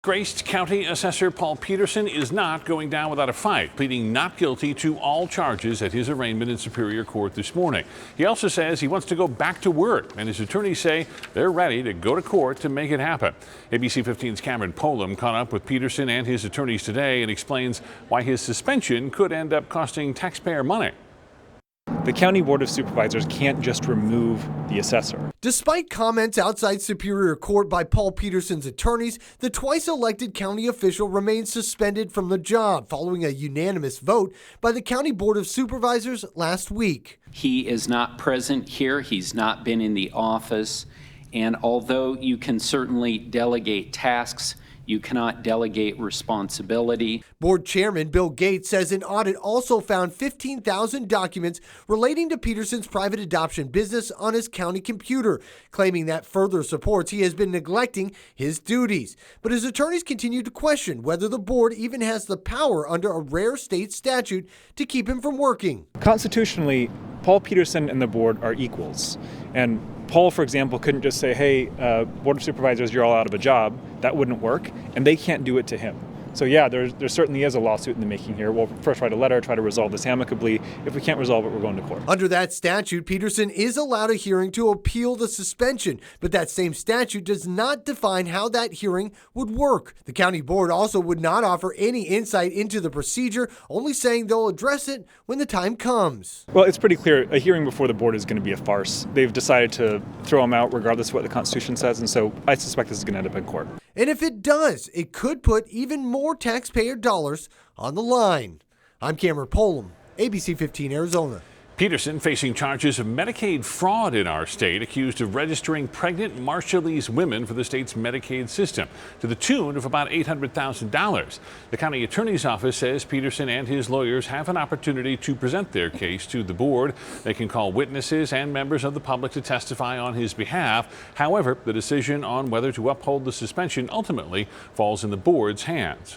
Graced County Assessor Paul Petersen is not going down without a fight, pleading not guilty to all charges at his arraignment in Superior Court this morning. He also says he wants to go back to work, and his attorneys say they're ready to go to court to make it happen. ABC 15's Cameron Polam caught up with Petersen and his attorneys today and explains why his suspension could end up costing taxpayer money. The County Board of Supervisors can't just remove the assessor. Despite comments outside Superior Court by Paul Petersen's attorneys, the twice-elected county official remains suspended from the job following a unanimous vote by the County Board of Supervisors last week. He is not present here. He's not been in the office. And although you can certainly delegate tasks, you cannot delegate responsibility. Board Chairman Bill Gates says an audit also found 15,000 documents relating to Petersen's private adoption business on his county computer, claiming that further supports he has been neglecting his duties. But his attorneys continue to question whether the board even has the power under a rare state statute to keep him from working. Constitutionally, Paul Petersen and the board are equals. And Paul, for example, couldn't just say, hey, Board of Supervisors, you're all out of a job. That wouldn't work, and they can't do it to him. So yeah, there certainly is a lawsuit in the making here. We'll first write a letter, try to resolve this amicably. If we can't resolve it, we're going to court. Under that statute, Petersen is allowed a hearing to appeal the suspension, but that same statute does not define how that hearing would work. The county board also would not offer any insight into the procedure, only saying they'll address it when the time comes. Well, it's pretty clear a hearing before the board is going to be a farce. They've decided to throw him out regardless of what the Constitution says, and so I suspect this is going to end up in court. And if it does, it could put even more taxpayer dollars on the line. I'm Cameron Polam, ABC 15 Arizona. Petersen facing charges of Medicaid fraud in our state, accused of registering pregnant Marshallese women for the state's Medicaid system to the tune of about $800,000. The county attorney's office says Petersen and his lawyers have an opportunity to present their case to the board. They can call witnesses and members of the public to testify on his behalf. However, the decision on whether to uphold the suspension ultimately falls in the board's hands.